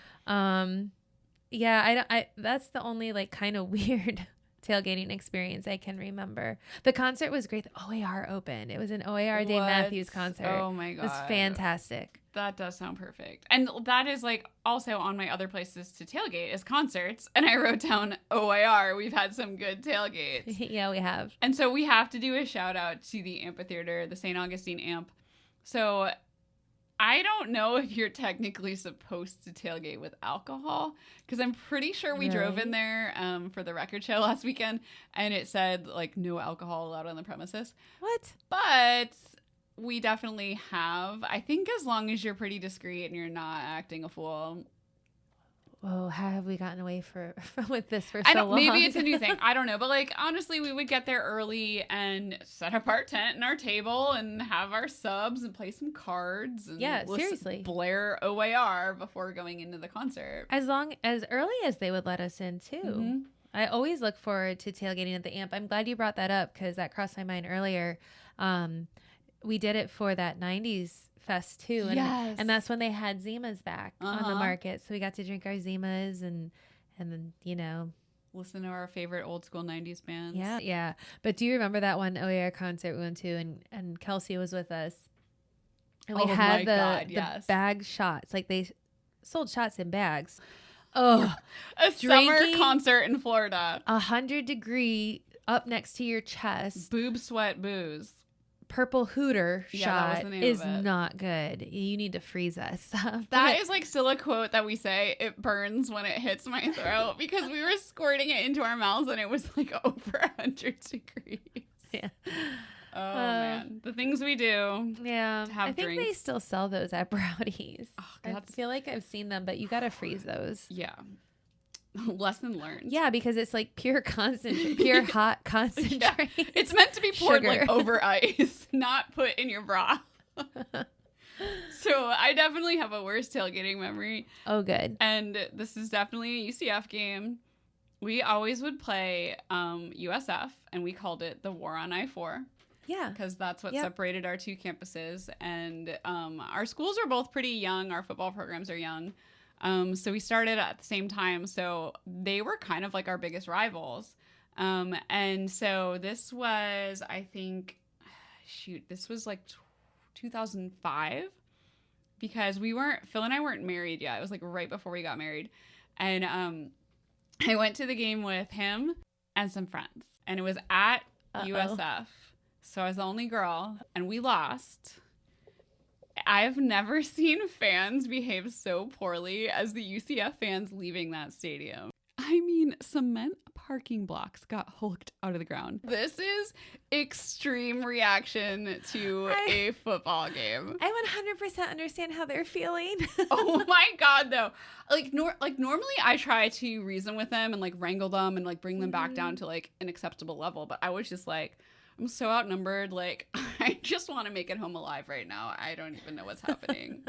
yeah, I that's the only kind of weird tailgating experience I can remember. The concert was great. The OAR opened. It was an OAR Dave What? Matthews concert. Oh my God. It was fantastic. That does sound perfect. And that is like also on my other places to tailgate is concerts. And I wrote down OAR. We've had some good tailgates. Yeah, we have. And so we have to do a shout out to the amphitheater, the St. Augustine Amp. So I don't know if you're technically supposed to tailgate with alcohol because I'm pretty sure we drove in there for the record show last weekend and it said like no alcohol allowed on the premises. What? But we definitely have. I think as long as you're pretty discreet and you're not acting a fool. Whoa, how have we gotten away with this for I so don't, long? maybe it's a new thing. I don't know. But like, honestly, we would get there early and set up our tent and our table and have our subs and play some cards. And seriously. Blare OAR before going into the concert. As early as they would let us in too. Mm-hmm. I always look forward to tailgating at the Amp. I'm glad you brought that up because that crossed my mind earlier. We did it for that 90s fest too. And, and that's when they had Zimas back on the market. So we got to drink our Zimas and then, you know, listen to our favorite old school 90s bands. Yeah. Yeah. But do you remember that one OAR concert we went to and Kelsey was with us and we had the bag shots. Like they sold shots in bags. Oh, a summer concert in Florida. 100-degree up next to your chest. Boob sweat booze. Purple Hooter shot is not good. You need to freeze us. That is like still a quote that we say, it burns when it hits my throat because we were squirting it into our mouths and it was like over 100 degrees. Yeah. Oh man. The things we do. Yeah. To have I think drinks. They still sell those at Browdy's. Oh, I feel like I've seen them, but you got to freeze those. Yeah. Lesson learned. Yeah, because it's like pure hot concentrate. Yeah. It's meant to be poured like over ice, not put in your bra. So I definitely have a worse tailgating memory. Oh, good. And this is definitely a UCF game. We always would play USF, and we called it the War on I-4. Yeah. Because that's what separated our two campuses. And our schools are both pretty young. Our football programs are young. So we started at the same time. So they were kind of like our biggest rivals. And so this was, I think, this was like 2005 because Phil and I weren't married yet. It was like right before we got married. And I went to the game with him and some friends. And it was at USF. So I was the only girl and we lost. I've never seen fans behave so poorly as the UCF fans leaving that stadium. I mean, cement parking blocks got hulked out of the ground. This is extreme reaction to a football game. I 100% understand how they're feeling. Oh my God, though. Normally I try to reason with them and like wrangle them and like bring them back down to like an acceptable level. But I was just like, I'm so outnumbered. Like, I just want to make it home alive right now. I don't even know what's happening.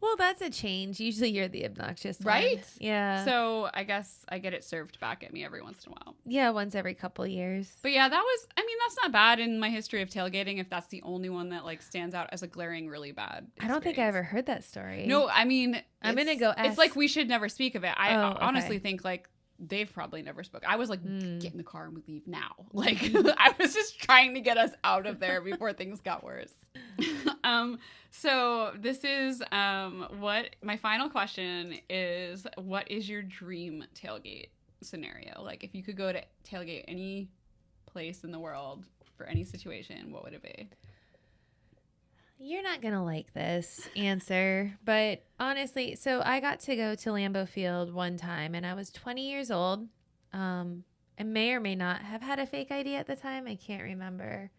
Well, that's a change. Usually you're the obnoxious one. Right? Yeah. So I guess I get it served back at me every once in a while. Yeah, once every couple years. But yeah, that's not bad in my history of tailgating if that's the only one that like stands out as a glaring really bad experience. I don't think I ever heard that story. No, I mean, I'm going to go ask. It's like we should never speak of it. I honestly think like they've probably never spoke. I was like, get in the car and we leave now. Like, I was just trying to get us out of there before things got worse. So this is what my final question is. What is your dream tailgate scenario? Like, if you could go to tailgate any place in the world for any situation, what would it be? You're not going to like this answer, but honestly, so I got to go to Lambeau Field one time and I was 20 years old. I may or may not have had a fake ID at the time. I can't remember.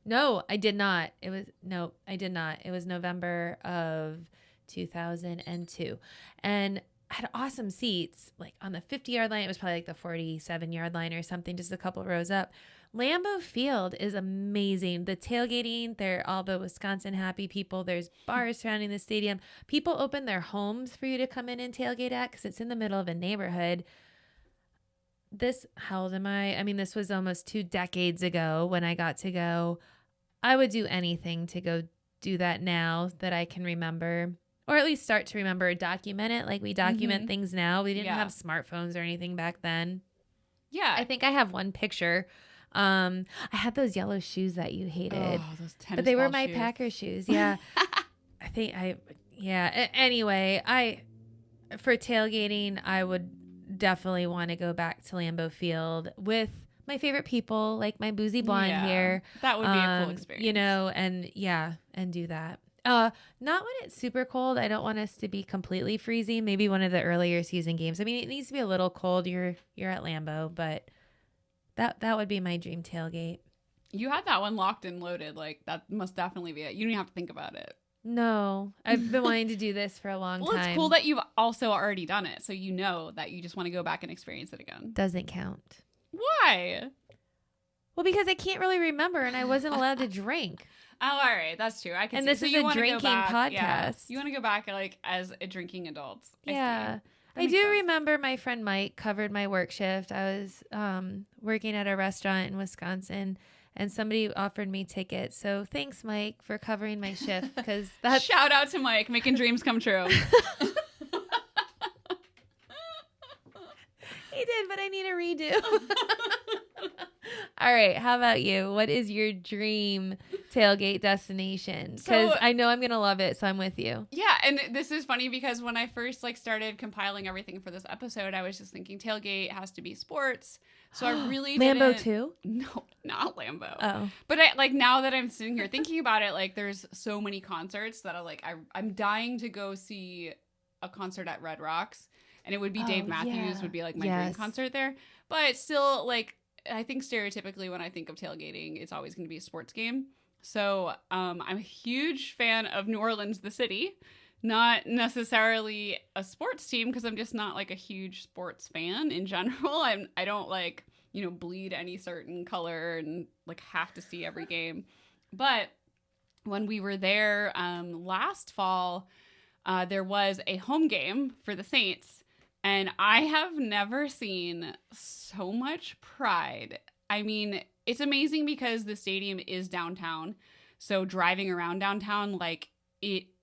No, I did not. I did not. It was November of 2002. And I had awesome seats, like on the 50-yard line. It was probably like the 47-yard line or something, just a couple rows up. Lambeau Field is amazing. The tailgating, they're all the Wisconsin happy people. There's bars surrounding the stadium. People open their homes for you to come in and tailgate at because it's in the middle of a neighborhood. How old am I? I mean, this was almost 2 decades ago when I got to go. I would do anything to go do that now that I can remember, or at least start to remember or document it like we document things now. We didn't have smartphones or anything back then. Yeah. I think I have one picture. I had those yellow shoes that you hated, Oh, those tennis but they were ball my shoes. Packer shoes. Yeah. Anyway, for tailgating, I would definitely want to go back to Lambeau Field with my favorite people, like my Boozy Blonde here. That would be a cool experience. You know, and do that. Not when it's super cold. I don't want us to be completely freezing. Maybe one of the earlier season games. I mean, it needs to be a little cold. You're at Lambeau, but that would be my dream tailgate. You had that one locked and loaded. Like, that must definitely be it. You don't even have to think about it. No, I've been wanting to do this for a long time. Well, it's cool that you've also already done it. So you know that you just want to go back and experience it again. Doesn't count. Why? Well, because I can't really remember and I wasn't allowed to drink. Oh, all right. That's true. I can And see. this So is you a wanna go drinking back- podcast. Yeah. You want to go back like as a drinking adult. Yeah. I makes do sense. remember my friend Mike covered my work shift. I was working at a restaurant in Wisconsin and somebody offered me tickets. So thanks, Mike, for covering my shift because that's Shout out to Mike, making dreams come true. He did, but I need a redo. All right. How about you? What is your dream tailgate destination? Because So- I know I'm going to love it. So I'm with you. Yeah, and this is funny because when I first started compiling everything for this episode, I was just thinking tailgate has to be sports. So I really Lambeau didn't. too? No, not Lambeau. Oh. But now that I'm sitting here thinking about it, like there's so many concerts that I'm dying to go see a concert at Red Rocks, and it would be Dave Matthews yeah. would be like my dream Yes. concert there. But still, like I think stereotypically when I think of tailgating, it's always going to be a sports game. So I'm a huge fan of New Orleans, the city. Not necessarily a sports team because I'm just not like a huge sports fan in general. I don't like, bleed any certain color and like have to see every game. But when we were there last fall, there was a home game for the Saints. And I have never seen so much pride. I mean, it's amazing because the stadium is downtown. So driving around downtown,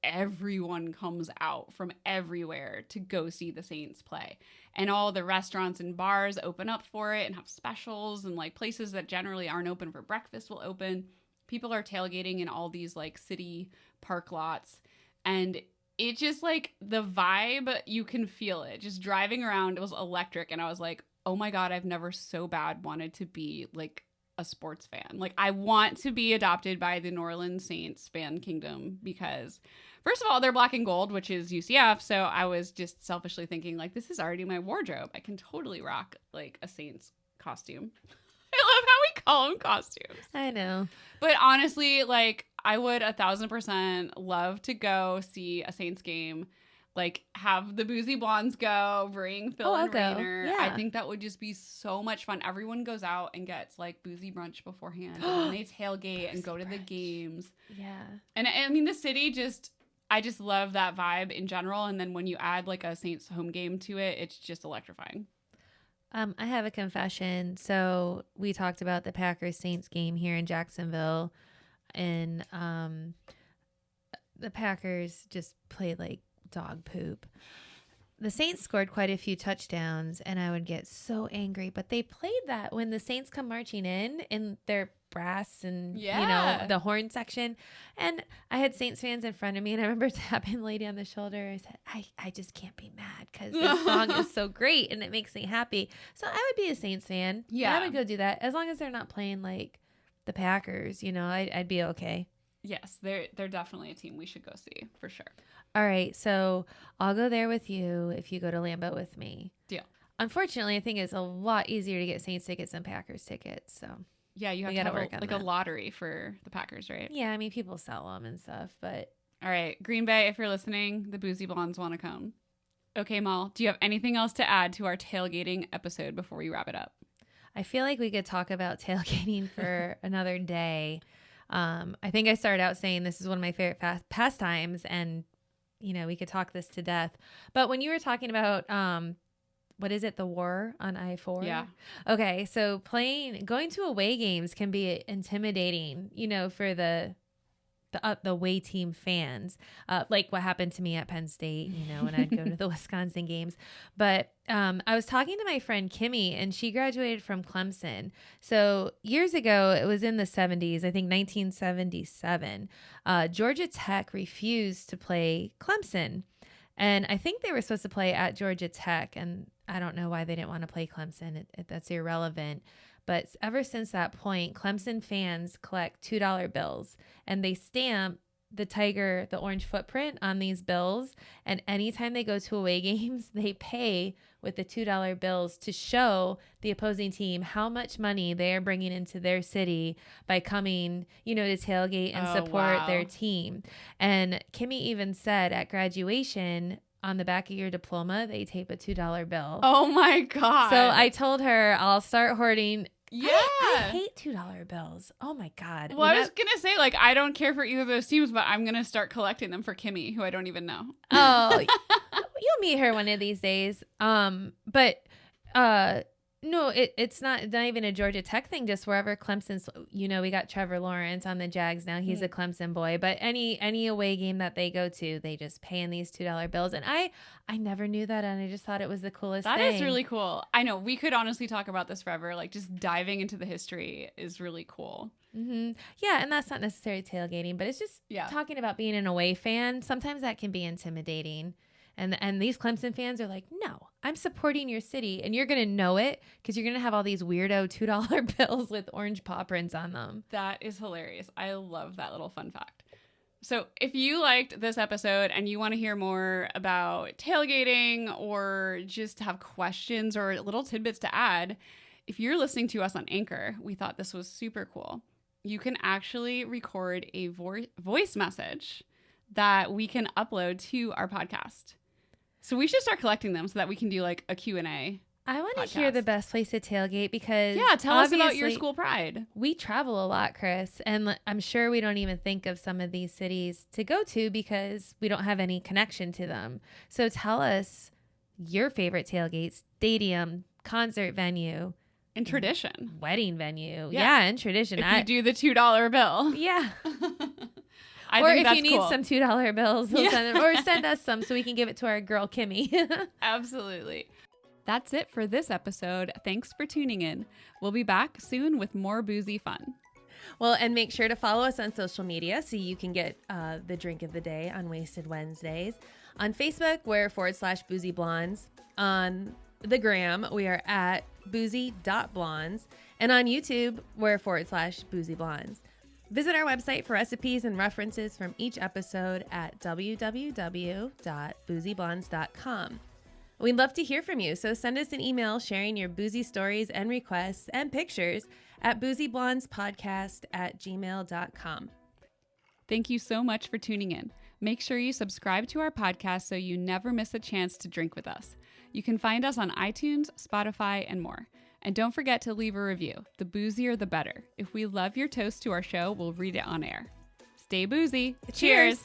everyone comes out from everywhere to go see the Saints play. And all the restaurants and bars open up for it and have specials, and like places that generally aren't open for breakfast will open. People are tailgating in all these like city park lots. And it just the vibe, you can feel it. Just driving around, it was electric. And I was like, oh my God, I've never so bad wanted to be like a sports fan. Like I want to be adopted by the New Orleans Saints fan kingdom because first of all, they're black and gold, which is UCF. So I was just selfishly thinking this is already my wardrobe. I can totally rock like a Saints costume. I love how we call them costumes. I know. But honestly, I would 1,000% love to go see a Saints game. Have the Boozy Blondes go, bring Phil and Rainer. Yeah. I think that would just be so much fun. Everyone goes out and gets boozy brunch beforehand, and then they tailgate and go to the games. Yeah. And I mean, the city I just love that vibe in general. And then when you add a Saints home game to it, it's just electrifying. I have a confession. So we talked about the Packers Saints game here in Jacksonville, and the Packers just played like dog poop. The Saints scored quite a few touchdowns, and I would get so angry. But they played that when the Saints come marching in their brass and the horn section. And I had Saints fans in front of me, and I remember tapping the lady on the shoulder. I said, I just can't be mad because this song is so great and it makes me happy. So I would be a Saints fan. Yeah, I would go do that as long as they're not playing like the Packers. I'd be okay. Yes, they're definitely a team we should go see for sure. All right, so I'll go there with you if you go to Lambeau with me. Deal. Unfortunately, I think it's a lot easier to get Saints tickets than Packers tickets. So yeah, you have to have a lottery for the Packers, right? Yeah, I mean people sell them and stuff, but all right, Green Bay, if you're listening, the Boozy Blondes want to come. Okay, Mal, do you have anything else to add to our tailgating episode before we wrap it up? I feel like we could talk about tailgating for another day. I think I started out saying this is one of my favorite pastimes, and we could talk this to death. But when you were talking about, what is it? The war on I-4? Yeah. Okay. So going to away games can be intimidating, for the the away team fans, like what happened to me at Penn State, when I'd go to the Wisconsin games. But I was talking to my friend Kimmy, and she graduated from Clemson. So years ago, it was in the 70s, I think 1977, Georgia Tech refused to play Clemson. And I think they were supposed to play at Georgia Tech, and I don't know why they didn't want to play Clemson. That's irrelevant. But ever since that point, Clemson fans collect $2 bills, and they stamp the orange footprint on these bills. And anytime they go to away games, they pay with the $2 bills to show the opposing team how much money they are bringing into their city by coming, to tailgate and support their team. And Kimmy even said at graduation, on the back of your diploma, they tape a $2 bill. Oh my God. So I told her I'll start hoarding. Yeah. I hate $2 bills. Oh my God. Well, I was going to say, I don't care for either of those teams, but I'm going to start collecting them for Kimmy, who I don't even know. Oh, you'll meet her one of these days. No, it's not even a Georgia Tech thing, just wherever Clemson's, we got Trevor Lawrence on the Jags now. He's a Clemson boy, but any away game that they go to, they just pay in these $2 bills. And I never knew that, and I just thought it was the coolest thing. That is really cool. I know we could honestly talk about this forever. Just diving into the history is really cool. Mm-hmm. Yeah, and that's not necessarily tailgating, but it's just talking about being an away fan. Sometimes that can be intimidating. And these Clemson fans are like, no, I'm supporting your city, and you're going to know it because you're going to have all these weirdo $2 bills with orange paw prints on them. That is hilarious. I love that little fun fact. So if you liked this episode and you want to hear more about tailgating or just have questions or little tidbits to add, if you're listening to us on Anchor, we thought this was super cool. You can actually record a voice message that we can upload to our podcast. So we should start collecting them so that we can do a Q&A. I want to hear the best place to tailgate because tell us about your school pride. We travel a lot, Chris, and I'm sure we don't even think of some of these cities to go to because we don't have any connection to them. So tell us your favorite tailgate, stadium, concert venue, and tradition, wedding venue. Yeah, and tradition. If you do the $2 bill. Yeah. Or if you need some $2 bills, we'll send them, or send us some so we can give it to our girl, Kimmy. Absolutely. That's it for this episode. Thanks for tuning in. We'll be back soon with more boozy fun. Well, and make sure to follow us on social media so you can get the drink of the day on Wasted Wednesdays. On Facebook, we're /Boozy Blondes. On the gram, we are at boozy.blondes. And on YouTube, we're /Boozy Blondes. Visit our website for recipes and references from each episode at www.boozyblondes.com. We'd love to hear from you, so send us an email sharing your boozy stories and requests and pictures at boozyblondespodcast@gmail.com. Thank you so much for tuning in. Make sure you subscribe to our podcast so you never miss a chance to drink with us. You can find us on iTunes, Spotify, and more. And don't forget to leave a review. The boozier, the better. If we love your toast to our show, we'll read it on air. Stay boozy. Cheers.